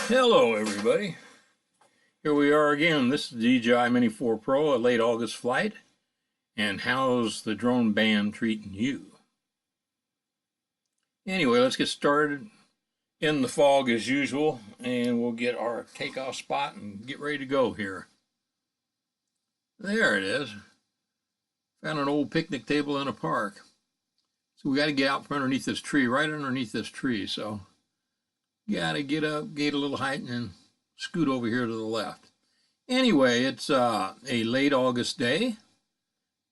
Hello everybody, here we are again. This is DJI Mini 4 Pro, a late August flight. And how's the drone band treating you? Anyway, let's get started in the fog as usual, and we'll get our takeoff spot and get ready to go here. There it is. Found an old picnic table in a park. So we got to get out from underneath this tree, right underneath this tree. So got to get up, gate a little height, and then scoot over here to the left. Anyway, it's a late August day.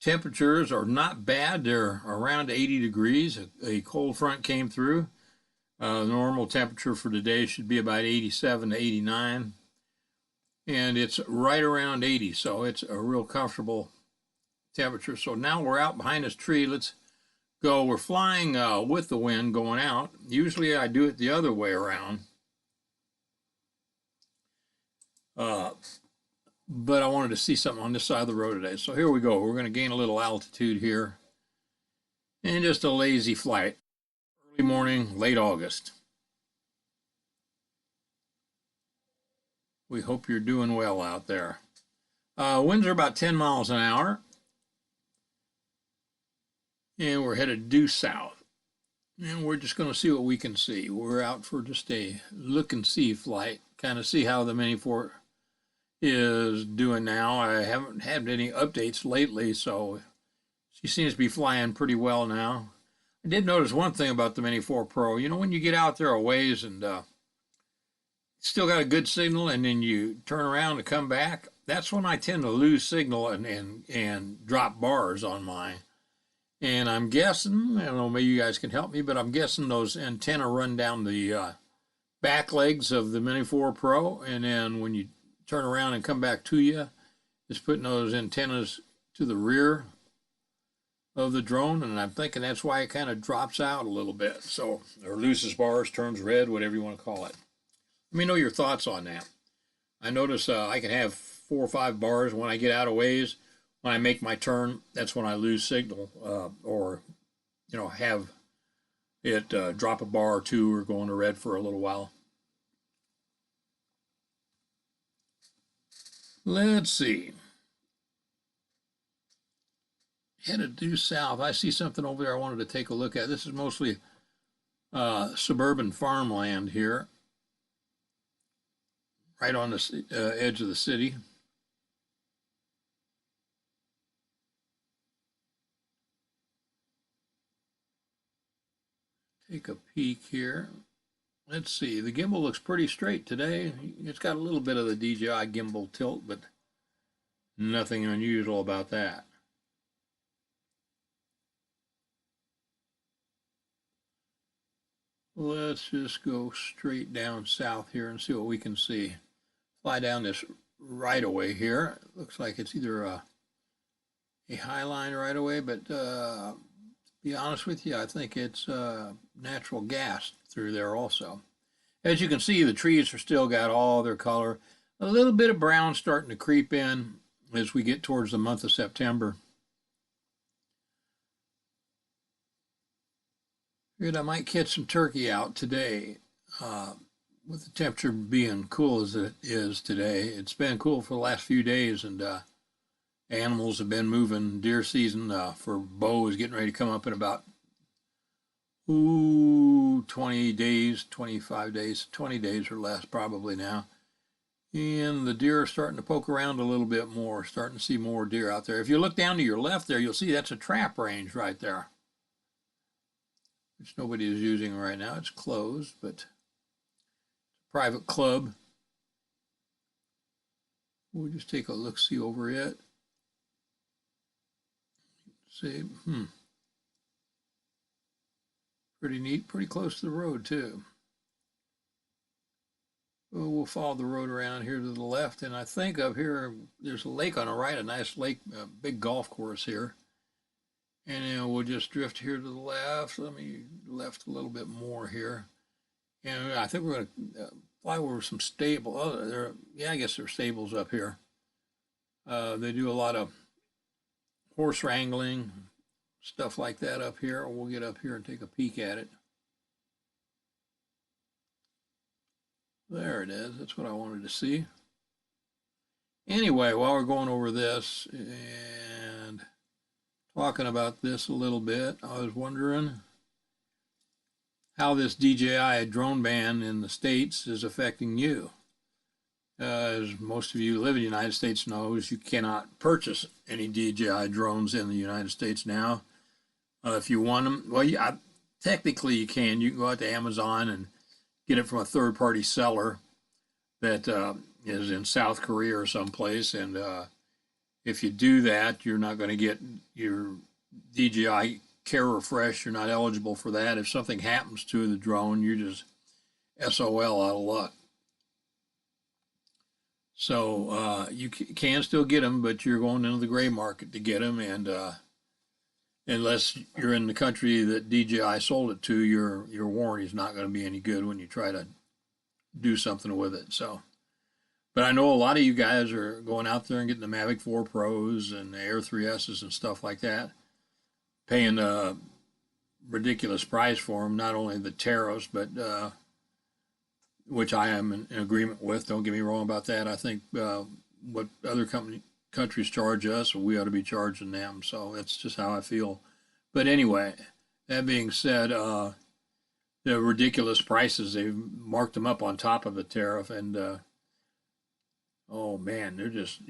Temperatures are not bad. They're around 80 degrees. A cold front came through. The normal temperature for today should be about 87 to 89. And it's right around 80, so it's a real comfortable temperature. So now we're out behind this tree. Let's go. We're flying with the wind going out. Usually I do it the other way around. But I wanted to see something on this side of the road today. So here we go. We're going to gain a little altitude here. And just a lazy flight. Early morning, late August. We hope you're doing well out there. Winds are about 10 miles an hour. And we're headed due south. And we're just going to see what we can see. We're out for just a look and see flight. Kind of see how the Mini 4 is doing now. I haven't had any updates lately, so she seems to be flying pretty well now. I did notice one thing about the Mini 4 Pro. You know, when you get out there a ways and still got a good signal, and then you turn around to come back, that's when I tend to lose signal and drop bars on mine. And I'm guessing, I don't know, maybe you guys can help me, but I'm guessing those antenna run down the back legs of the Mini 4 Pro, and then when you turn around and come back to you, it's putting those antennas to the rear of the drone, and I'm thinking that's why it kind of drops out a little bit. So, or loses bars, turns red, whatever you want to call it. Let me know your thoughts on that. I notice I can have 4 or 5 bars when I get out of ways. When I make my turn, that's when I lose signal, or, you know, have it drop a bar or two or go into red for a little while. Let's see. Headed due south. I see something over there I wanted to take a look at. This is mostly suburban farmland here, right on the edge of the city. Take a peek here. Let's see, the gimbal looks pretty straight today. It's got a little bit of the DJI gimbal tilt, but nothing unusual about that. Let's just go straight down south here and see what we can see. Fly down this right-of-way here. It looks like it's either a highline right-of-way, but to be honest with you, I think it's natural gas through there also. As you can see, the trees are still got all their color. A little bit of brown starting to creep in as we get towards the month of September. Figured I might catch some turkey out today. With the temperature being cool as it is today, it's been cool for the last few days, and animals have been moving. Deer season for bow is getting ready to come up in about 20 days, 25 days, 20 days or less probably now. And the deer are starting to poke around a little bit more, starting to see more deer out there. If you look down to your left there, you'll see that's a trap range right there, which nobody is using right now. It's closed, but it's a private club. We'll just take a look-see over it. See, pretty neat, pretty close to the road too. Well, we'll follow the road around here to the left, and I think up here there's a lake on the right, a nice lake, a big golf course here. And then we'll just drift here to the left. Let me left a little bit more here. And I think we're going to fly over some stable. Oh, yeah, I guess there are stables up here. They do a lot of horse wrangling, stuff like that up here. We'll get up here and take a peek at it. There it is. That's what I wanted to see. Anyway, while we're going over this and talking about this a little bit, I was wondering how this DJI drone ban in the States is affecting you. As most of you who live in the United States knows, you cannot purchase any DJI drones in the United States now. If you want them, well, yeah, technically you can. You can go out to Amazon and get it from a third-party seller that is in South Korea or someplace. And if you do that, you're not going to get your DJI Care Refresh. You're not eligible for that. If something happens to the drone, you're just SOL out of luck. So you can still get them, but you're going into the gray market to get them. And unless you're in the country that DJI sold it to, your warranty is not going to be any good when you try to do something with it. So, but I know a lot of you guys are going out there and getting the Mavic 4 Pros and the Air 3Ss and stuff like that, paying a ridiculous price for them. Not only the tariffs, but which I am in agreement with. Don't get me wrong about that. I think what other countries charge us, we ought to be charging them. So that's just how I feel. But anyway, that being said, the ridiculous prices, they've marked them up on top of the tariff, and oh man, they're just,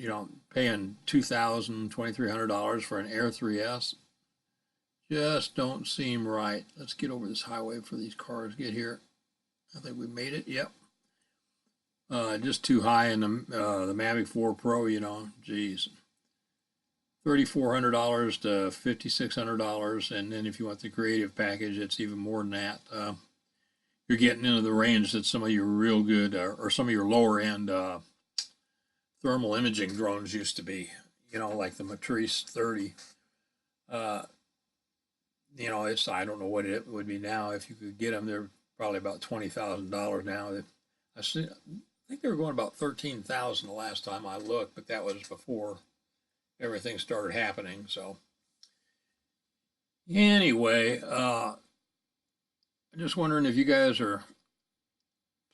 paying $2,000, $2,300 for an Air 3S. Just don't seem right. Let's get over this highway for these cars get here. I think we made it. Yep. Just too high in the Mavic 4 Pro, geez. $3,400 to $5,600, and then if you want the creative package, it's even more than that. You're getting into the range that some of your real good or some of your lower end thermal imaging drones used to be. Like the Matrice 30. It's, I don't know what it would be now if you could get them. They're probably about $20,000 now. I think they were going about $13,000 the last time I looked, but that was before everything started happening. So anyway, I'm just wondering if you guys are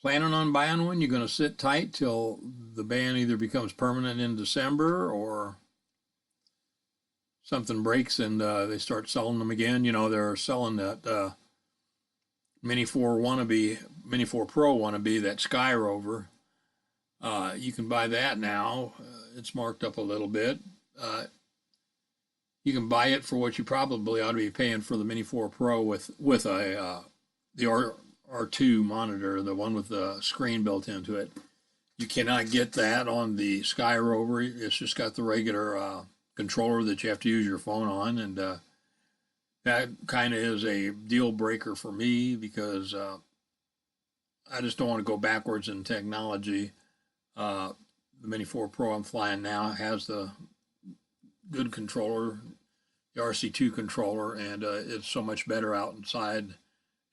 planning on buying one. You're going to sit tight till the ban either becomes permanent in December or something breaks and they start selling them again. They're selling that Mini 4 Pro wannabe, that Sky Rover. You can buy that now. It's marked up a little bit. You can buy it for what you probably ought to be paying for the Mini 4 Pro with the R2 monitor, the one with the screen built into it. You cannot get that on the Sky Rover. It's just got the regular controller that you have to use your phone on, and that kind of is a deal breaker for me because I just don't want to go backwards in technology. The Mini 4 Pro I'm flying now has the good controller, the RC2 controller, and it's so much better out inside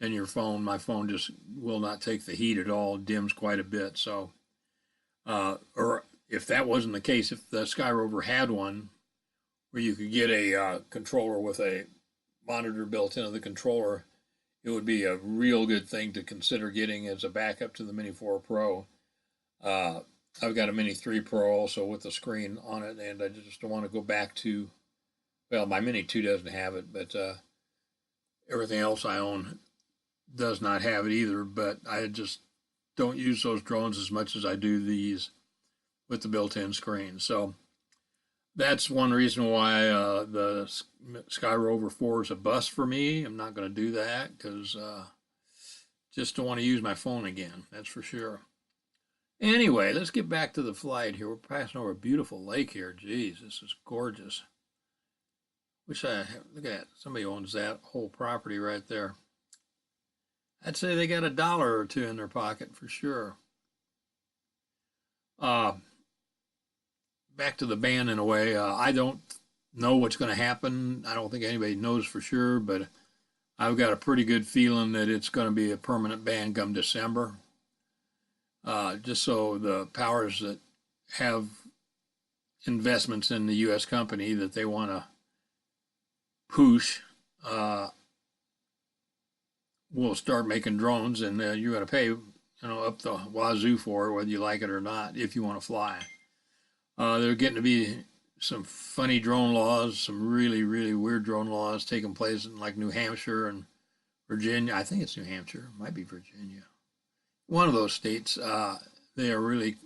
than your phone. My phone just will not take the heat at all, dims quite a bit. So, or if that wasn't the case, if the Sky Rover had one where you could get a controller with a monitor built into the controller, it would be a real good thing to consider getting as a backup to the Mini 4 Pro. I've got a Mini 3 Pro also with the screen on it, and I just don't want to go back to, well, my Mini 2 doesn't have it, but everything else I own does not have it either, but I just don't use those drones as much as I do these with the built-in screen. So that's one reason why the Sky Rover 4 is a bust for me. I'm not going to do that because just don't want to use my phone again, that's for sure. Anyway, let's get back to the flight here. We're passing over a beautiful lake here. Geez, this is gorgeous. Look at that. Somebody owns that whole property right there. I'd say they got $1 or two in their pocket for sure. Back to the ban in a way. I don't know what's going to happen. I don't think anybody knows for sure, but I've got a pretty good feeling that it's going to be a permanent ban come December. Just so the powers that have investments in the U.S. company that they want to push will start making drones, and you're going to pay up the wazoo for it, whether you like it or not, if you want to fly. There are getting to be some funny drone laws, some really, really weird drone laws taking place in like New Hampshire and Virginia. I think it's New Hampshire, might be Virginia. One of those states, they are really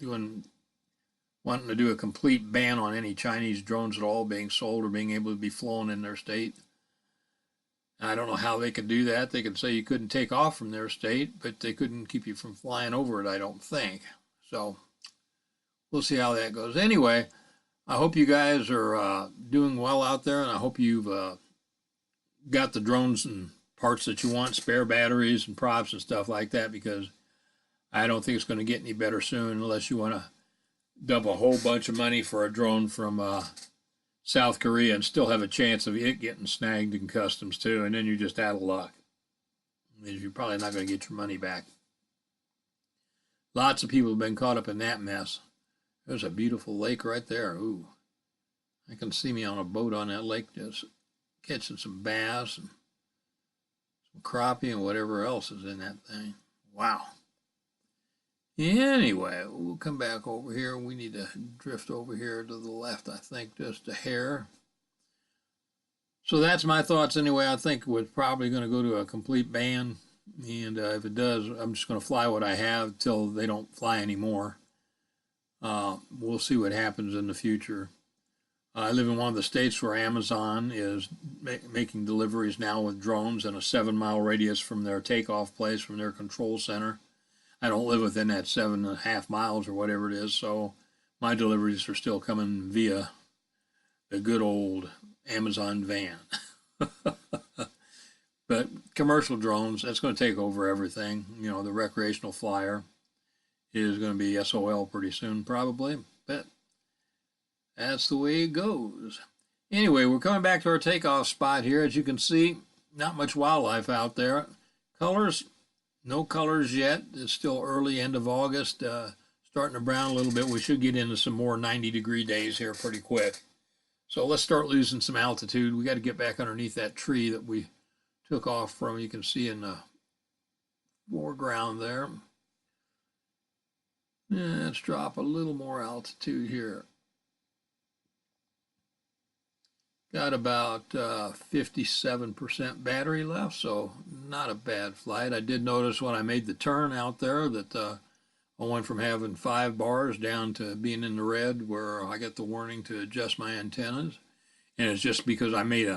wanting to do a complete ban on any Chinese drones at all being sold or being able to be flown in their state. I don't know how they could do that. They could say you couldn't take off from their state, but they couldn't keep you from flying over it, I don't think. So we'll see how that goes. Anyway, I hope you guys are doing well out there, and I hope you've got the drones and parts that you want, spare batteries and props and stuff like that, because I don't think it's going to get any better soon unless you want to dump a whole bunch of money for a drone from South Korea and still have a chance of it getting snagged in customs too, and then you're just out of luck. You're probably not going to get your money back. Lots of people have been caught up in that mess. There's a beautiful lake right there. Ooh, I can see me on a boat on that lake just catching some bass and some crappie and whatever else is in that thing. Wow. Anyway, we'll come back over here. We need to drift over here to the left, I think, just a hair. So that's my thoughts anyway. I think we're probably going to go to a complete ban. And if it does, I'm just going to fly what I have till they don't fly anymore. We'll see what happens in the future. I live in one of the states where Amazon is making deliveries now with drones in a 7-mile radius from their takeoff place, from their control center. I don't live within that 7.5 miles or whatever it is, so my deliveries are still coming via the good old Amazon van. But commercial drones, that's going to take over everything. You know, the recreational flyer is going to be SOL pretty soon, probably, but that's the way it goes. Anyway, we're coming back to our takeoff spot here. As you can see, not much wildlife out there. Colors, no colors yet. It's still early, end of August, starting to brown a little bit. We should get into some more 90-degree days here pretty quick. So let's start losing some altitude. We got to get back underneath that tree that we took off from. You can see in the foreground there. Let's drop a little more altitude here. Got about 57% battery left, so not a bad flight. I did notice when I made the turn out there that I went from having 5 bars down to being in the red where I get the warning to adjust my antennas. And it's just because I made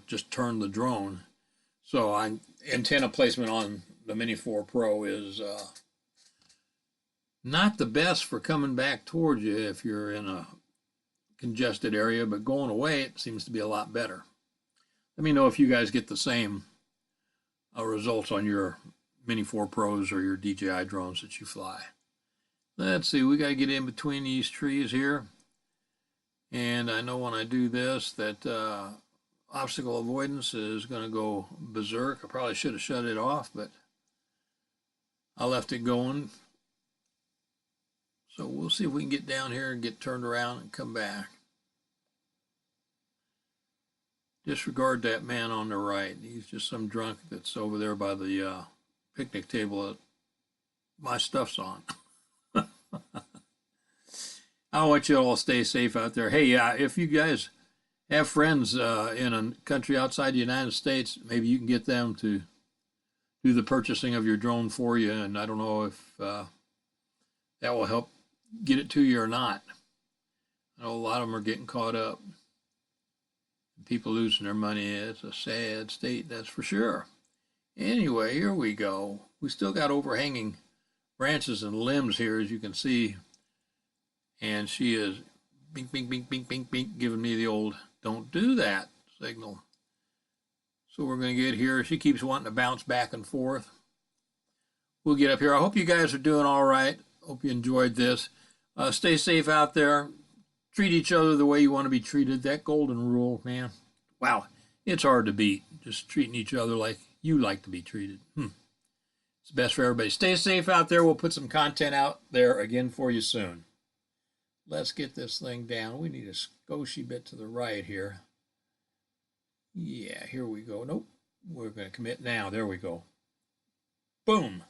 just turned the drone. So antenna placement on the Mini 4 Pro is not the best for coming back towards you if you're in a congested area, but going away it seems to be a lot better. Let me know if you guys get the same results on your Mini 4 Pros or your DJI drones that you fly. Let's see, we got to get in between these trees here, and I know when I do this that obstacle avoidance is going to go berserk. I probably should have shut it off, but I left it going. So we'll see if we can get down here and get turned around and come back. Disregard that man on the right. He's just some drunk that's over there by the picnic table that my stuff's on. I want you all to stay safe out there. Hey, if you guys have friends in a country outside the United States, maybe you can get them to do the purchasing of your drone for you. And I don't know if that will help get it to you or not. I know a lot of them are getting caught up. People losing their money. It's a sad state, that's for sure. Anyway, here we go. We still got overhanging branches and limbs here, as you can see. And she is bink, bink, bink, bink, bink, bink, giving me the old don't do that signal. So we're going to get here. She keeps wanting to bounce back and forth. We'll get up here. I hope you guys are doing all right. Hope you enjoyed this. Stay safe out there. Treat each other the way you want to be treated. That golden rule, man. Wow, it's hard to beat. Just treating each other like you like to be treated. It's best for everybody. Stay safe out there. We'll put some content out there again for you soon. Let's get this thing down. We need a scoshy bit to the right here. Yeah, here we go. Nope. We're going to commit now. There we go. Boom.